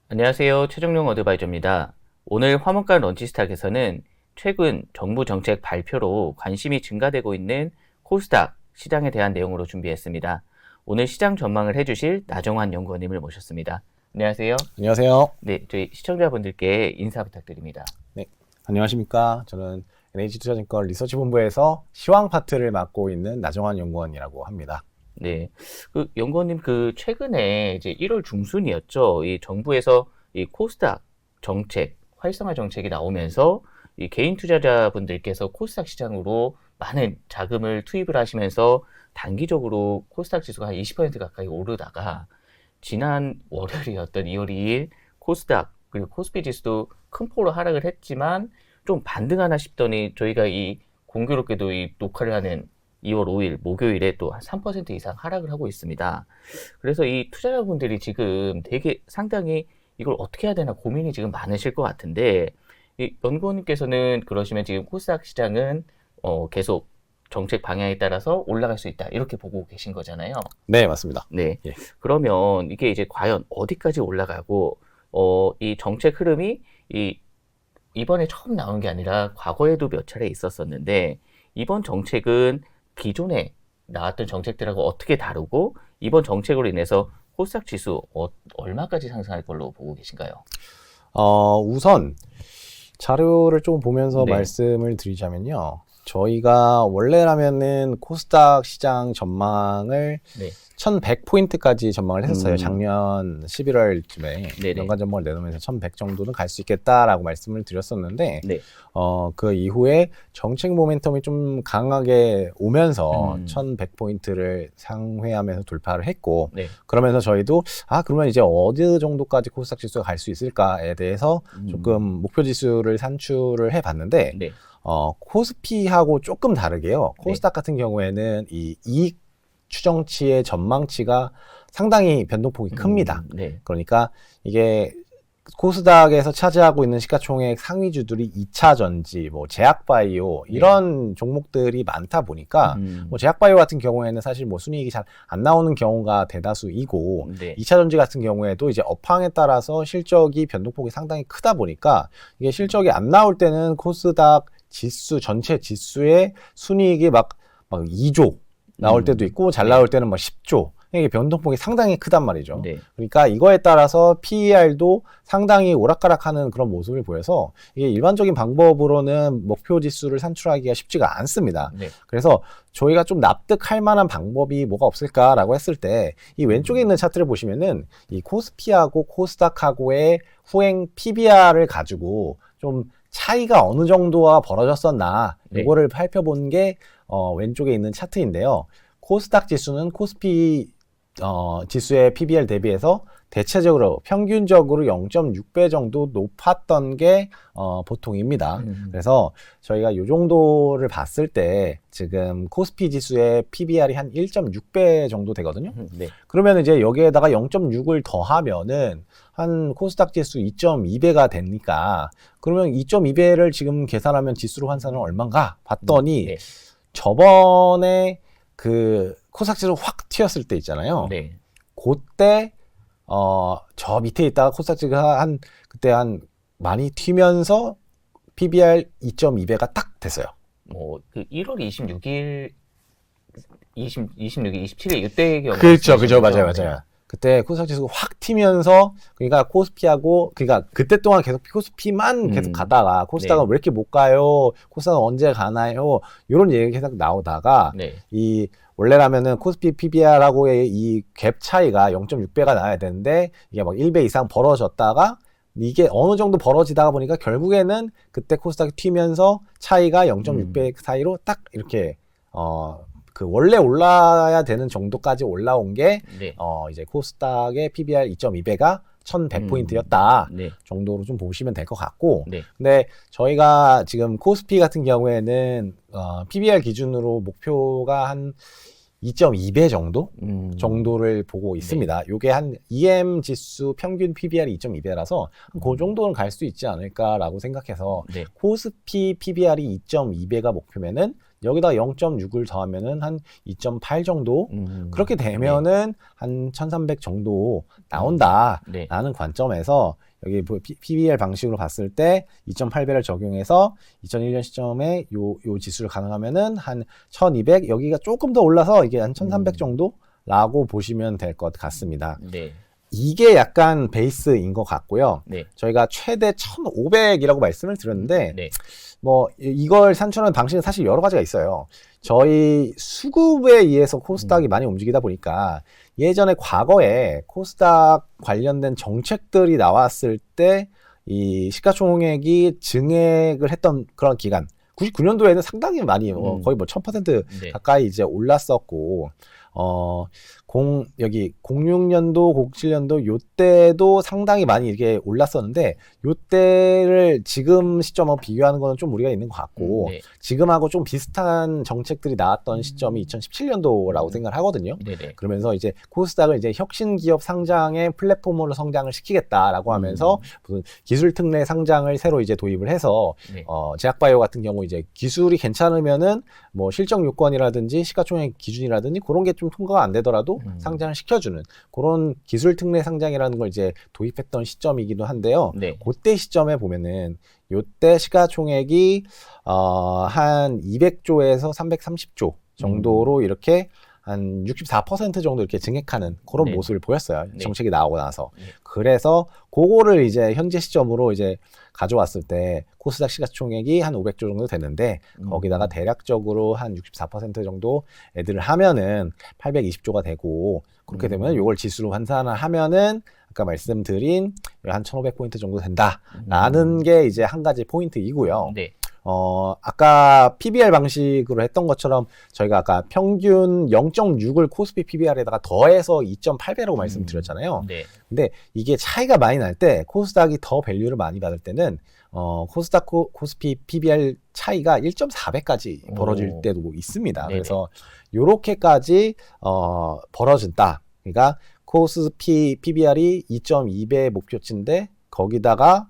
안녕하세요. 최종용 어드바이저입니다. 오늘 화물가 런치스탁에서는 최근 정부 정책 발표로 관심이 증가되고 있는 코스닥 시장에 대한 내용으로 준비했습니다. 오늘 시장 전망을 해주실 나정환 연구원님을 모셨습니다. 안녕하세요. 안녕하세요. 네, 저희 시청자분들께 인사 부탁드립니다. 네, 안녕하십니까. 저는 NH투자증권 리서치본부에서 시황 파트를 맡고 있는 나정환 연구원이라고 합니다. 네, 연구원님 최근에 이제 1월 중순이었죠. 이 정부에서 이 코스닥 정책, 활성화 정책이 나오면서 이 개인 투자자분들께서 코스닥 시장으로 많은 자금을 투입을 하시면서 단기적으로 코스닥 지수가 한 20% 가까이 오르다가 지난 월요일이었던 2월 2일 코스닥 그리고 코스피 지수도 큰 폭으로 하락을 했지만 좀 반등하나 싶더니 저희가 이 공교롭게도 이 녹화를 하는 2월 5일 목요일에 또 한 3% 이상 하락을 하고 있습니다. 그래서 이 투자자분들이 지금 되게 상당히 이걸 어떻게 해야 되나 고민이 지금 많으실 것 같은데 이 연구원님께서는 그러시면 지금 코스닥 시장은 계속 정책 방향에 따라서 올라갈 수 있다 이렇게 보고 계신 거잖아요. 네, 맞습니다. 네. 예. 그러면 이게 이제 과연 어디까지 올라가고 이 정책 흐름이 이번에 처음 나온 게 아니라 과거에도 몇 차례 있었었는데 이번 정책은 기존에 나왔던 정책들하고 어떻게 다르고 이번 정책으로 인해서 코스닥 지수 얼마까지 상승할 걸로 보고 계신가요? 우선 자료를 좀 보면서 네. 말씀을 드리자면요. 저희가 원래라면은 코스닥 시장 전망을 네. 1100포인트까지 전망을 했었어요. 음. 작년 11월쯤에 네네. 연간 전망을 내놓으면서 1100 정도는 갈 수 있겠다라고 말씀을 드렸었는데 네. 그 이후에 정책 모멘텀이 좀 강하게 오면서 1100포인트를 상회하면서 돌파를 했고 네. 그러면서 저희도 그러면 이제 어느 정도까지 코스닥 지수가 갈 수 있을까에 대해서 조금 목표 지수를 산출을 해봤는데 네. 코스피하고 조금 다르게요. 코스닥 같은 경우에는 이 이익 추정치의 전망치가 상당히 변동폭이 큽니다. 네. 그러니까 이게 코스닥에서 차지하고 있는 시가총액 상위주들이 2차전지, 뭐 제약바이오 이런 종목들이 많다 보니까 뭐 제약바이오 같은 경우에는 사실 뭐 순이익이 잘 안 나오는 경우가 대다수이고 네. 2차전지 같은 경우에도 이제 업황에 따라서 실적이 변동폭이 상당히 크다 보니까 이게 실적이 안 나올 때는 코스닥 지수 전체 지수의 순이익이 막 2조 나올 때도 있고 잘 나올 때는 뭐 10조. 이게 변동폭이 상당히 크단 말이죠. 네. 그러니까 이거에 따라서 PER도 상당히 오락가락하는 그런 모습을 보여서 이게 일반적인 방법으로는 목표 지수를 산출하기가 쉽지가 않습니다. 네. 그래서 저희가 좀 납득할 만한 방법이 뭐가 없을까라고 했을 때 이 왼쪽에 있는 차트를 보시면은 이 코스피하고 코스닥하고의 후행 PBR을 가지고 좀 차이가 어느 정도가 벌어졌었나 이거를 살펴본 게 왼쪽에 있는 차트인데요. 코스닥 지수는 코스피 지수의 PBR 대비해서 대체적으로 평균적으로 0.6배 정도 높았던 게 보통입니다. 그래서 저희가 이 정도를 봤을 때 지금 코스피 지수의 PBR이 한 1.6배 정도 되거든요. 네. 그러면 이제 여기에다가 0.6을 더하면은 한 코스닥 지수 2.2배가 되니까 그러면 2.2배를 지금 계산하면 지수로 환산은 얼마인가 봤더니 네. 저번에 그 코스닥 지수 확 튀었을 때 있잖아요. 네. 그때 저 밑에 있다가 코스닥 지수가 그때 많이 튀면서 PBR 2.2배가 딱 됐어요. 뭐 1월 26일 26일, 27일 이때 경우 그렇죠. 맞아요. 그때 코스닥 지수가 확 튀면서 그러니까 코스피하고 그러니까 그때 동안 계속 코스피만 계속 가다가 코스닥은 왜 이렇게 못 가요? 코스닥은 언제 가나요? 이런 얘기가 계속 나오다가 이 원래라면은 코스피 PBR하고의 이 갭 차이가 0.6배가 나야 되는데 이게 막 1배 이상 벌어졌다가 이게 어느 정도 벌어지다가 보니까 결국에는 그때 코스닥이 튀면서 차이가 0.6배 사이로 딱 이렇게 그 원래 올라야 되는 정도까지 올라온 게 이제 코스닥의 PBR 2.2배가 1100포인트였다 정도로 좀 보시면 될 것 같고 근데 저희가 지금 코스피 같은 경우에는 PBR 기준으로 목표가 한 2.2배 정도를 보고 있습니다. 요게 한 EM 지수 평균 PBR이 2.2배라서 그 정도는 갈 수 있지 않을까라고 생각해서 코스피 PBR이 2.2배가 목표면은 여기다 0.6을 더하면은 한 2.8 정도 그렇게 되면은 한 1300 정도 나온다라는 네. 관점에서 여기 PBR 방식으로 봤을 때 2.8배를 적용해서 2001년 시점에 요 지수를 가능하면은 한 1200, 여기가 조금 더 올라서 이게 한 1300 정도라고 보시면 될 것 같습니다. 네. 이게 약간 베이스인 것 같고요. 네. 저희가 최대 1500이라고 말씀을 드렸는데 네. 뭐 이걸 산출하는 방식은 사실 여러 가지가 있어요. 저희 수급에 의해서 코스닥이 많이 움직이다 보니까 예전에 과거에 코스닥 관련된 정책들이 나왔을 때 이 시가총액이 증액을 했던 그런 기간 99년도에는 상당히 많이 거의 뭐 1000% 네. 가까이 이제 올랐었고 여기 06년도, 07년도 요때도 상당히 많이 이렇게 올랐었는데 요때를 지금 시점하고 비교하는 거는 좀 무리가 있는 것 같고 네. 지금하고 좀 비슷한 정책들이 나왔던 시점이 2017년도라고 생각을 하거든요. 네네. 그러면서 이제 코스닥을 이제 혁신 기업 상장의 플랫폼으로 성장을 시키겠다라고 하면서 무슨 기술 특례 상장을 새로 이제 도입을 해서 네. 제약바이오 같은 경우 이제 기술이 괜찮으면은 뭐 실적 요건이라든지 시가총액 기준이라든지 그런 게 좀 통과가 안 되더라도 상장을 시켜주는 그런 기술 특례 상장이라는 걸 이제 도입했던 시점이기도 한데요. 네. 그때 시점에 보면은 요때 시가총액이 한 200조에서 330조 정도로 이렇게 한 64% 정도 이렇게 증액하는 그런 네. 모습을 보였어요. 네. 정책이 나오고 나서. 네. 그래서 그거를 이제 현재 시점으로 이제 가져왔을 때 코스닥 시가총액이 한 500조 정도 되는데 거기다가 대략적으로 한 64% 정도 애들을 하면은 820조가 되고 그렇게 되면 이걸 지수로 환산을 하면은 아까 말씀드린 한 1500포인트 정도 된다라는 게 이제 한 가지 포인트이고요. 네. 아까 PBR 방식으로 했던 것처럼 저희가 아까 평균 0.6을 코스피 PBR에다가 더해서 2.8배라고 말씀드렸잖아요. 네. 근데 이게 차이가 많이 날 때 코스닥이 더 밸류를 많이 받을 때는 코스닥 코스피 PBR 차이가 1.4배까지 벌어질 때도 있습니다. 네네. 그래서 요렇게까지 벌어진다. 그러니까 코스피 PBR이 2.2배 목표치인데 거기다가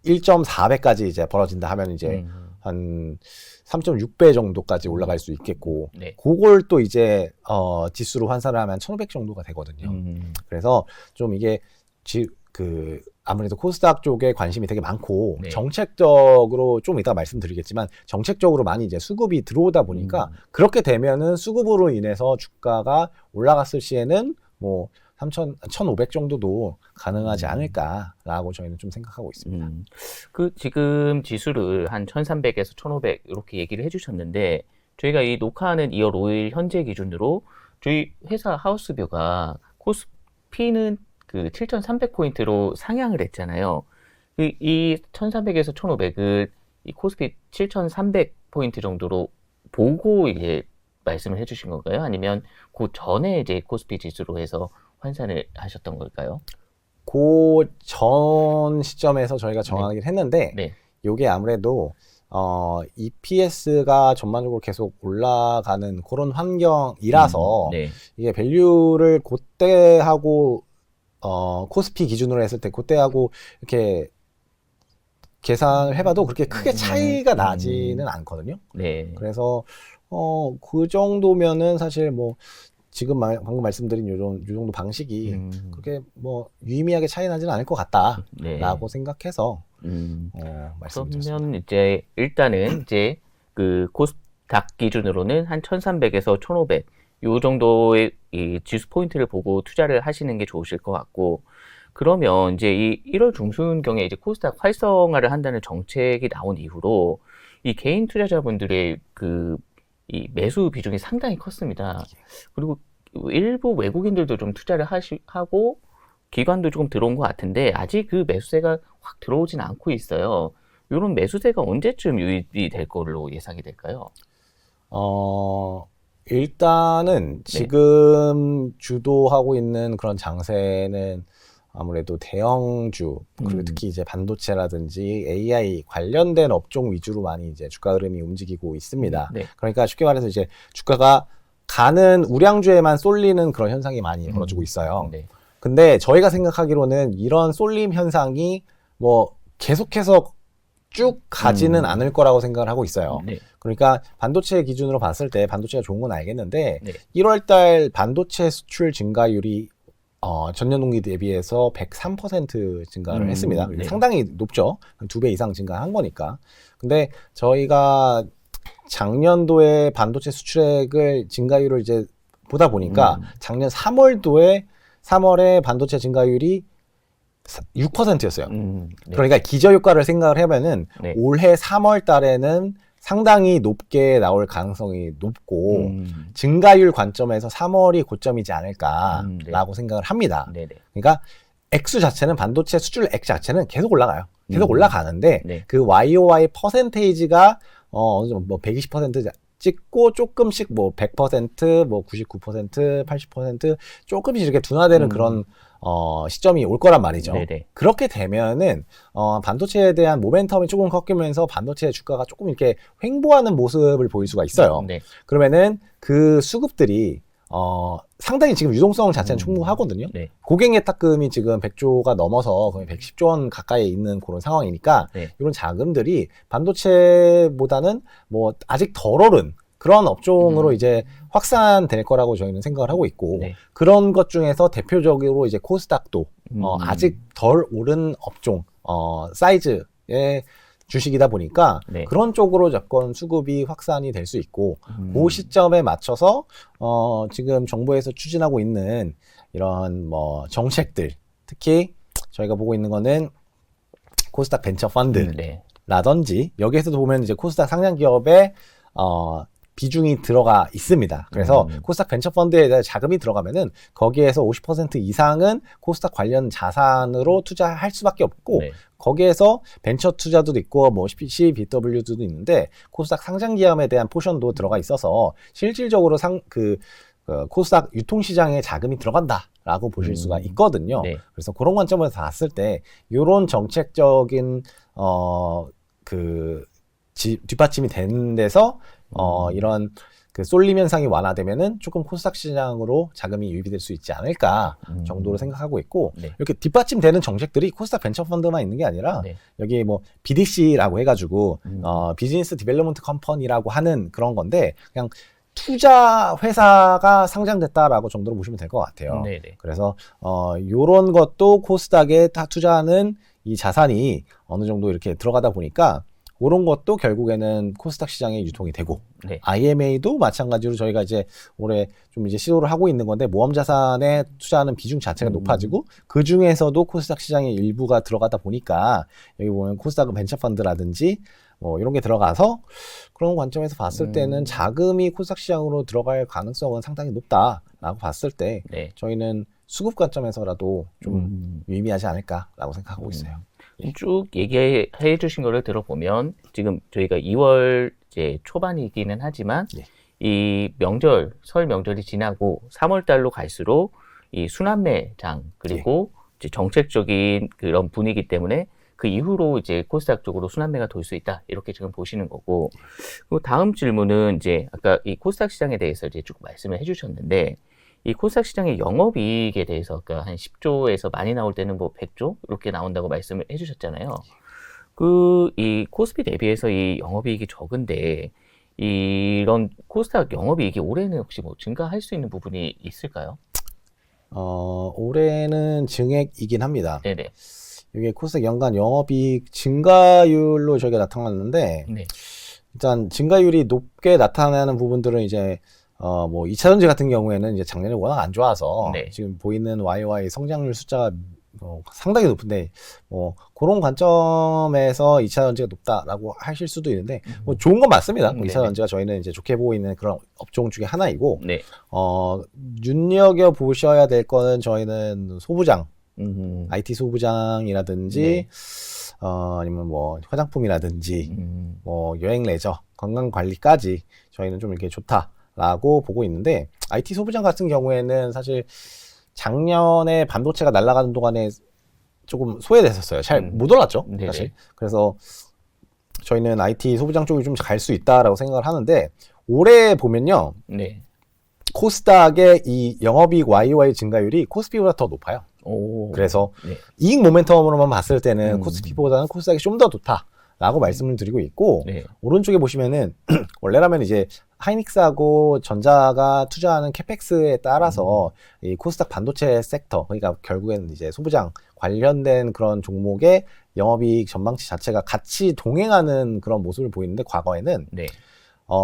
1.4배까지 이제 벌어진다 하면 이제 한 3.6배 정도까지 올라갈 수 있겠고 네. 그걸 또 이제 지수로 환산을 하면 1500 정도가 되거든요. 그래서 좀 이게 아무래도 코스닥 쪽에 관심이 되게 많고 네. 정책적으로 좀 이따 말씀드리겠지만 정책적으로 많이 이제 수급이 들어오다 보니까 그렇게 되면은 수급으로 인해서 주가가 올라갔을 시에는 뭐 1,500 정도도 가능하지 않을까라고 저희는 좀 생각하고 있습니다. 지금 지수를 한 1,300에서 1,500 이렇게 얘기를 해주셨는데 저희가 이 녹화하는 2월 5일 현재 기준으로 저희 회사 하우스뷰가 코스피는 7,300포인트로 상향을 했잖아요. 이 1,300에서 1,500을 이 코스피 7,300포인트 정도로 보고 이제 말씀을 해주신 건가요? 아니면 그 전에 이제 코스피 지수로 해서 환산을 하셨던 걸까요? 그 전 시점에서 저희가 정하긴 했는데 네. 요게 아무래도 EPS가 전반적으로 계속 올라가는 그런 환경이라서 네. 이게 밸류를 그때하고 코스피 기준으로 했을 때 그때하고 이렇게 계산을 해봐도 그렇게 크게 차이가 나지는 않거든요. 네. 그래서 그 정도면은 사실 뭐 지금 방금 말씀드린 요 정도 방식이 그렇게 뭐 유의미하게 차이 나지는 않을 것 같다라고 네. 생각해서 말씀드렸습니다. 그러면 이제 일단은 이제 그 코스닥 기준으로는 한 1,300에서 1,500 요 정도의 이 지수 포인트를 보고 투자를 하시는 게 좋으실 것 같고, 그러면 이제 이 1월 중순경에 이제 코스닥 활성화를 한다는 정책이 나온 이후로 이 개인 투자자분들의 이 매수 비중이 상당히 컸습니다. 그리고 일부 외국인들도 좀 투자를 하고 기관도 조금 들어온 것 같은데 아직 그 매수세가 확 들어오진 않고 있어요. 이런 매수세가 언제쯤 유입이 될 걸로 예상이 될까요? 일단은 지금 주도하고 있는 그런 장세는 아무래도 대형주, 그리고 특히 이제 반도체라든지 AI 관련된 업종 위주로 많이 이제 주가 흐름이 움직이고 있습니다. 네. 그러니까 쉽게 말해서 이제 주가가 가는 우량주에만 쏠리는 그런 현상이 많이 벌어지고 있어요. 네. 근데 저희가 생각하기로는 이런 쏠림 현상이 뭐 계속해서 쭉 가지는 않을 거라고 생각을 하고 있어요. 네. 그러니까 반도체 기준으로 봤을 때 반도체가 좋은 건 알겠는데 네. 1월달 반도체 수출 증가율이 전년 동기 대비해서 103% 증가를 했습니다. 네. 상당히 높죠. 2배 이상 증가한 거니까. 근데 저희가 작년도에 반도체 수출액을 증가율을 이제 보다 보니까 작년 3월에 반도체 증가율이 6%였어요. 네. 그러니까 기저효과를 생각을 해보면은 네. 올해 3월 달에는 상당히 높게 나올 가능성이 높고 증가율 관점에서 3월이 고점이지 않을까라고 네. 생각을 합니다. 네네. 그러니까 액수 자체는 반도체 수출액 자체는 계속 올라가요. 계속 올라가는데 네. 그 YOY 퍼센테이지가 어느 정도 뭐 120% 찍고 조금씩 뭐 100%, 뭐 99%, 80% 조금씩 이렇게 둔화되는 그런 시점이 올 거란 말이죠. 네네. 그렇게 되면은 반도체에 대한 모멘텀이 조금 꺾이면서 반도체 주가가 조금 이렇게 횡보하는 모습을 보일 수가 있어요. 네. 그러면은 그 수급들이 상당히 지금 유동성 자체는 충분하거든요. 네. 고객 예탁금이 지금 100조가 넘어서 거의 110조 원 가까이 있는 그런 상황이니까 네. 이런 자금들이 반도체보다는 뭐 아직 덜 오른 그런 업종으로 이제 확산될 거라고 저희는 생각을 하고 있고 네. 그런 것 중에서 대표적으로 이제 코스닥도 아직 덜 오른 업종 사이즈의 주식이다 보니까 네. 그런 쪽으로 조건 수급이 확산이 될 수 있고 그 시점에 맞춰서 지금 정부에서 추진하고 있는 이런 뭐 정책들 특히 저희가 보고 있는 거는 코스닥 벤처 펀드라든지 여기에서도 보면 이제 코스닥 상장 기업의 비중이 들어가 있습니다. 그래서 코스닥 벤처 펀드에 대한 자금이 들어가면은 거기에서 50% 이상은 코스닥 관련 자산으로 투자할 수밖에 없고 네. 거기에서 벤처 투자도 있고 뭐 CBW도 있는데 코스닥 상장 기업에 대한 포션도 들어가 있어서 실질적으로 코스닥 유통시장에 자금이 들어간다라고 보실 수가 있거든요. 네. 그래서 그런 관점에서 봤을 때 이런 정책적인 뒷받침이 되는 데서 이런 그 쏠림 현상이 완화되면은 조금 코스닥 시장으로 자금이 유입이 될 수 있지 않을까 정도로 생각하고 있고 네. 이렇게 뒷받침되는 정책들이 코스닥 벤처 펀드만 있는 게 아니라 네. 여기 뭐 BDC라고 해가지고 비즈니스 디벨롭먼트 컴퍼니라고 하는 그런 건데 그냥 투자 회사가 상장됐다라고 정도로 보시면 될 것 같아요. 네네. 그래서 요런 것도 코스닥에 다 투자하는 이 자산이 어느 정도 이렇게 들어가다 보니까 그런 것도 결국에는 코스닥 시장에 유통이 되고 네. IMA도 마찬가지로 저희가 이제 올해 좀 이제 시도를 하고 있는 건데 모험 자산에 투자하는 비중 자체가 높아지고 그 중에서도 코스닥 시장의 일부가 들어가다 보니까 여기 보면 코스닥 벤처 펀드라든지 뭐 이런 게 들어가서 그런 관점에서 봤을 때는 자금이 코스닥 시장으로 들어갈 가능성은 상당히 높다라고 봤을 때 네. 저희는 수급 관점에서라도 좀 유의미하지 않을까라고 생각하고 있어요. 쭉 얘기해 주신 거를 들어보면 지금 저희가 2월 이제 초반이기는 하지만 예. 이 설 명절이 지나고 3월 달로 갈수록 이 순환매장 그리고 이제 정책적인 그런 분위기 때문에 그 이후로 이제 코스닥 쪽으로 순환매가 돌 수 있다 이렇게 지금 보시는 거고 그리고 다음 질문은 이제 아까 이 코스닥 시장에 대해서 이제 쭉 말씀을 해주셨는데 이 코스닥 시장의 영업이익에 대해서 그러니까 한 10조에서 많이 나올 때는 뭐 100조 이렇게 나온다고 말씀을 해주셨잖아요. 이 코스피 대비해서 이 영업이익이 적은데 이런 코스닥 영업이익이 올해는 혹시 뭐 증가할 수 있는 부분이 있을까요? 올해는 증액이긴 합니다. 네네. 이게 코스닥 연간 영업이익 증가율로 저희가 나타났는데 네. 일단 증가율이 높게 나타나는 부분들은 이제 뭐 2차전지 같은 경우에는 이제 작년에 워낙 안 좋아서 네. 지금 보이는 YOY 성장률 숫자가 상당히 높은데 그런 관점에서 2차전지가 높다라고 하실 수도 있는데 뭐 좋은 건 맞습니다. 2차전지가 저희는 이제 좋게 보고 있는 그런 업종 중에 하나이고 네. 눈여겨 보셔야 될 거는 저희는 소부장, IT 소부장이라든지 네. 아니면 뭐 화장품이라든지 뭐 여행 레저, 건강 관리까지 저희는 좀 이렇게 좋다라고 보고 있는데 IT 소부장 같은 경우에는 사실 작년에 반도체가 날아가는 동안에 조금 소외됐었어요. 잘 못 올랐죠, 사실. 네네. 그래서 저희는 IT 소부장 쪽이 좀 갈 수 있다라고 생각을 하는데 올해 보면요, 네. 코스닥의 이 영업이익 YOY 증가율이 코스피보다 더 높아요. 오. 그래서 네. 이익 모멘텀으로만 봤을 때는 코스피보다는 코스닥이 좀 더 좋다. 라고 말씀을 드리고 있고, 네. 오른쪽에 보시면은, 원래라면 이제 하이닉스하고 전자가 투자하는 캐펙스에 따라서 이 코스닥 반도체 섹터, 그러니까 결국에는 이제 소부장 관련된 그런 종목의 영업이익 전망치 자체가 같이 동행하는 그런 모습을 보이는데, 과거에는 네.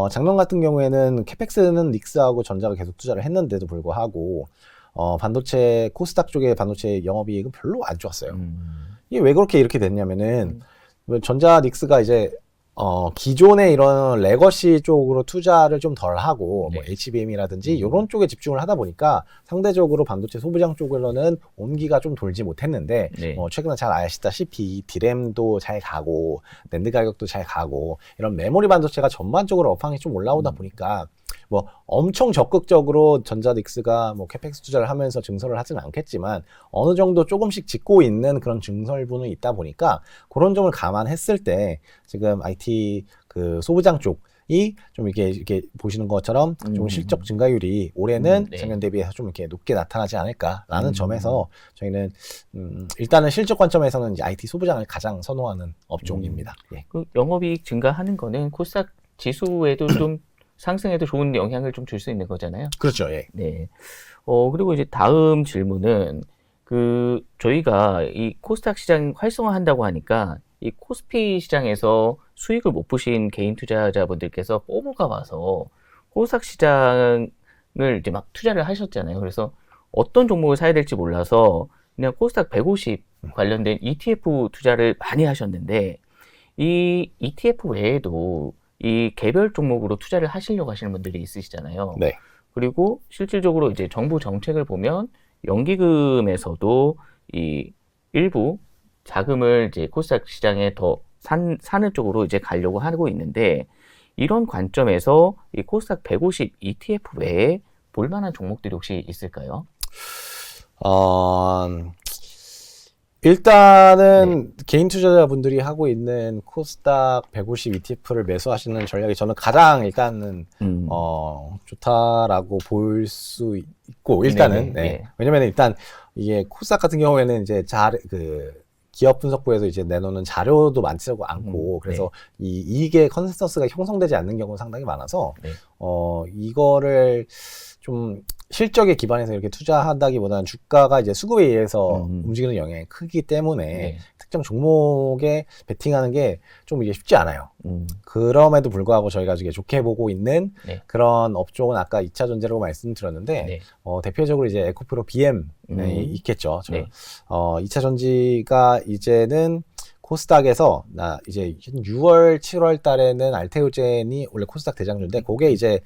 작년 같은 경우에는 캐펙스는 닉스하고 전자가 계속 투자를 했는데도 불구하고 반도체 코스닥 쪽의 반도체 영업이익은 별로 안 좋았어요. 이게 왜 그렇게 이렇게 됐냐면은 전자 닉스가 이제 기존의 이런 레거시 쪽으로 투자를 좀 덜 하고 뭐 네. HBM이라든지 이런 쪽에 집중을 하다 보니까 상대적으로 반도체 소부장 쪽으로는 온기가 좀 돌지 못했는데 네. 최근에 잘 아시다시피 디램도 잘 가고 낸드 가격도 잘 가고 이런 메모리 반도체가 전반적으로 업황이 좀 올라오다 보니까 뭐 엄청 적극적으로 전자닉스가 뭐 캐펙스 투자를 하면서 증설을 하지는 않겠지만 어느 정도 조금씩 짓고 있는 그런 증설분은 있다 보니까 그런 점을 감안했을 때 지금 IT 그 소부장 쪽이 좀 이렇게 보시는 것처럼 좀 실적 증가율이 올해는 네. 작년 대비해서 좀 이렇게 높게 나타나지 않을까라는 점에서 저희는 일단은 실적 관점에서는 이제 IT 소부장을 가장 선호하는 업종입니다. 예. 그 영업이익 증가하는 거는 코스닥 지수에도 좀 상승에도 좋은 영향을 좀 줄 수 있는 거잖아요. 그렇죠. 예. 네. 그리고 이제 다음 질문은 저희가 이 코스닥 시장 활성화한다고 하니까 이 코스피 시장에서 수익을 못 보신 개인 투자자분들께서 포모가 와서 코스닥 시장을 이제 막 투자를 하셨잖아요. 그래서 어떤 종목을 사야 될지 몰라서 그냥 코스닥 150 관련된 ETF 투자를 많이 하셨는데 이 ETF 외에도 이 개별 종목으로 투자를 하시려고 하시는 분들이 있으시잖아요. 네. 그리고 실질적으로 이제 정부 정책을 보면 연기금에서도 이 일부 자금을 이제 코스닥 시장에 더 사는 쪽으로 이제 가려고 하고 있는데 이런 관점에서 이 코스닥 150 ETF 외에 볼만한 종목들이 혹시 있을까요? 일단은 개인 투자자분들이 하고 있는 코스닥 150 ETF를 매수하시는 전략이 저는 가장 일단은 좋다라고 볼 수 있고 일단은 네네, 예. 왜냐면 일단 이게 코스닥 같은 경우에는 이제 기업 분석부에서 이제 내놓는 자료도 많지도 않고 그래서 이 이익의 컨센서스가 형성되지 않는 경우가 상당히 많아서 네. 이거를 좀 실적에 기반해서 이렇게 투자한다기보다는 주가가 이제 수급에 의해서 움직이는 영향이 크기 때문에 네. 특정 종목에 베팅하는 게 좀 이게 쉽지 않아요. 그럼에도 불구하고 저희가 이제 좋게 보고 있는 네. 그런 업종은 아까 2차 전지라고 말씀드렸는데 네. 대표적으로 이제 에코프로 BM 있겠죠. 네. 2차 전지가 이제는 코스닥에서 이제 6월, 7월 달에는 알테오젠이 원래 코스닥 대장주인데 그게 이제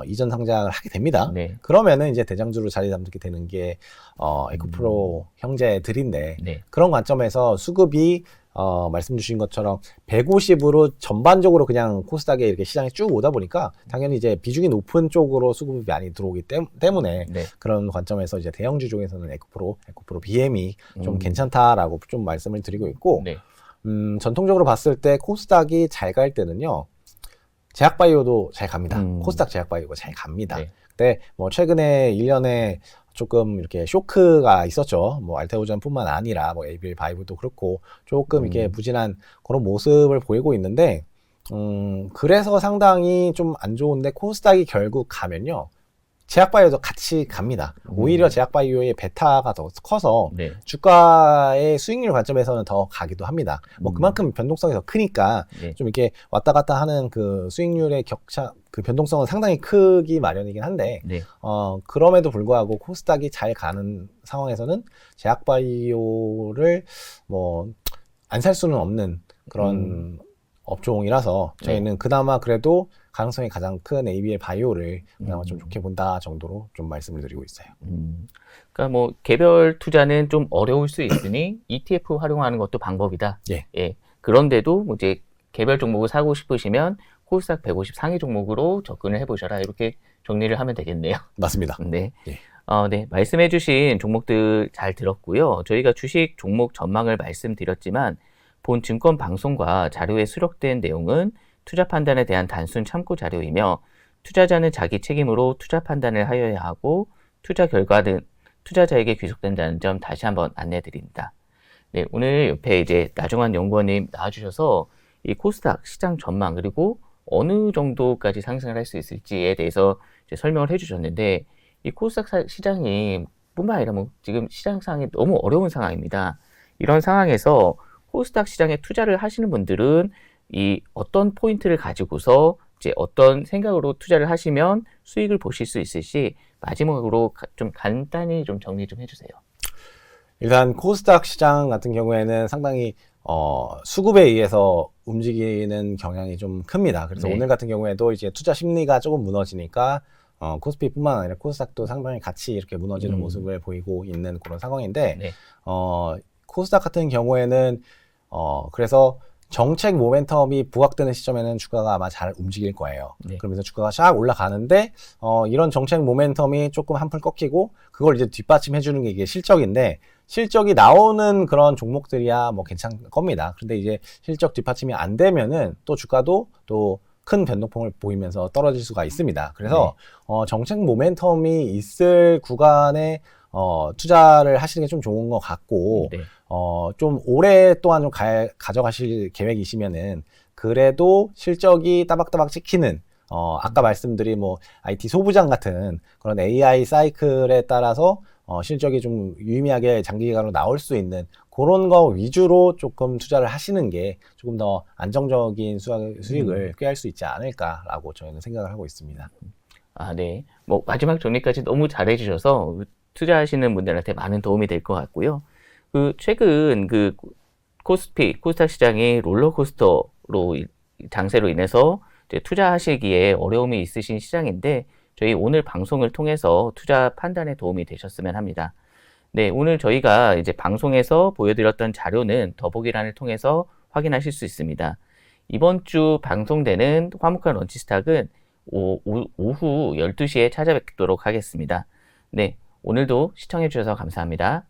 이전 상장을 하게 됩니다. 네. 그러면은 이제 대장주로 자리 잡게 되는 게 에코프로 형제들인데 네. 그런 관점에서 수급이 말씀 주신 것처럼 150으로 전반적으로 그냥 코스닥에 이렇게 시장에 쭉 오다 보니까 당연히 이제 비중이 높은 쪽으로 수급이 많이 들어오기 때문에 네. 그런 관점에서 이제 대형주 중에서는 에코프로 BM이 좀 괜찮다라고 좀 말씀을 드리고 있고 네. 전통적으로 봤을 때 코스닥이 잘 갈 때는요. 제약바이오도 잘 갑니다. 코스닥 제약바이오가 잘 갑니다. 네. 근데 뭐 최근에 1년에 조금 이렇게 쇼크가 있었죠. 뭐 알테오젠뿐만 아니라 뭐 에이빌 바이브도 그렇고 조금 이렇게 부진한 그런 모습을 보이고 있는데 그래서 상당히 좀 안 좋은데 코스닥이 결국 가면요. 제약바이오도 같이 갑니다. 오히려 제약바이오의 베타가 더 커서 네. 주가의 수익률 관점에서는 더 가기도 합니다. 뭐 그만큼 변동성이 더 크니까 네. 좀 이렇게 왔다 갔다 하는 그 수익률의 격차, 그 변동성은 상당히 크기 마련이긴 한데 네. 그럼에도 불구하고 코스닥이 잘 가는 상황에서는 제약바이오를 뭐 안 살 수는 없는 그런 업종이라서 저희는 그나마 그래도 가능성이 가장 큰 ABL 바이오를 그나마 좀 좋게 본다 정도로 좀 말씀을 드리고 있어요. 그러니까 뭐 개별 투자는 좀 어려울 수 있으니 ETF 활용하는 것도 방법이다. 예. 그런데도 뭐 이제 개별 종목을 사고 싶으시면 코스닥 150 상위 종목으로 접근을 해보셔라. 이렇게 정리를 하면 되겠네요. 맞습니다. 네. 예. 네. 말씀해주신 종목들 잘 들었고요. 저희가 주식 종목 전망을 말씀드렸지만 본 증권 방송과 자료에 수록된 내용은 투자 판단에 대한 단순 참고 자료이며 투자자는 자기 책임으로 투자 판단을 하여야 하고 투자 결과는 투자자에게 귀속된다는 점 다시 한번 안내해 드립니다. 네, 오늘 옆에 이제 나종환 연구원님 나와주셔서 이 코스닥 시장 전망 그리고 어느 정도까지 상승을 할 수 있을지에 대해서 이제 설명을 해주셨는데 이 코스닥 시장이 뿐만 아니라 뭐 지금 시장 상황이 너무 어려운 상황입니다. 이런 상황에서 코스닥 시장에 투자를 하시는 분들은 이 어떤 포인트를 가지고서 이제 어떤 생각으로 투자를 하시면 수익을 보실 수 있을지 마지막으로 좀 간단히 좀 정리 좀 해주세요. 일단 코스닥 시장 같은 경우에는 상당히 수급에 의해서 움직이는 경향이 좀 큽니다. 그래서 네. 오늘 같은 경우에도 이제 투자 심리가 조금 무너지니까 코스피뿐만 아니라 코스닥도 상당히 같이 이렇게 무너지는 모습을 보이고 있는 그런 상황인데 네. 코스닥 같은 경우에는 그래서 정책 모멘텀이 부각되는 시점에는 주가가 아마 잘 움직일 거예요. 네. 그러면서 주가가 샥 올라가는데 이런 정책 모멘텀이 조금 한풀 꺾이고 그걸 이제 뒷받침해 주는 게 이게 실적인데 실적이 나오는 그런 종목들이야 뭐 괜찮을 겁니다. 그런데 이제 실적 뒷받침이 안 되면은 또 주가도 또 큰 변동폭을 보이면서 떨어질 수가 있습니다. 그래서 정책 모멘텀이 있을 구간에 투자를 하시는 게 좀 좋은 것 같고 네. 좀 오랫동안 좀 가져가실 계획이시면은 그래도 실적이 따박따박 찍히는 아까 말씀드린 뭐 IT 소부장 같은 그런 AI 사이클에 따라서 실적이 좀 유의미하게 장기간으로 나올 수 있는 그런 거 위주로 조금 투자를 하시는 게 조금 더 안정적인 수익을 꾀할 수 있지 않을까라고 저희는 생각을 하고 있습니다. 아, 네. 뭐 마지막 정리까지 너무 잘해 주셔서 투자하시는 분들한테 많은 도움이 될 것 같고요. 최근 코스닥 시장이 롤러코스터로 장세로 인해서 이제 투자하시기에 어려움이 있으신 시장인데 저희 오늘 방송을 통해서 투자 판단에 도움이 되셨으면 합니다. 네, 오늘 저희가 이제 방송에서 보여드렸던 자료는 더보기란을 통해서 확인하실 수 있습니다. 이번 주 방송되는 화목한 런치스탁은 오후 12시에 찾아뵙도록 하겠습니다. 네, 오늘도 시청해 주셔서 감사합니다.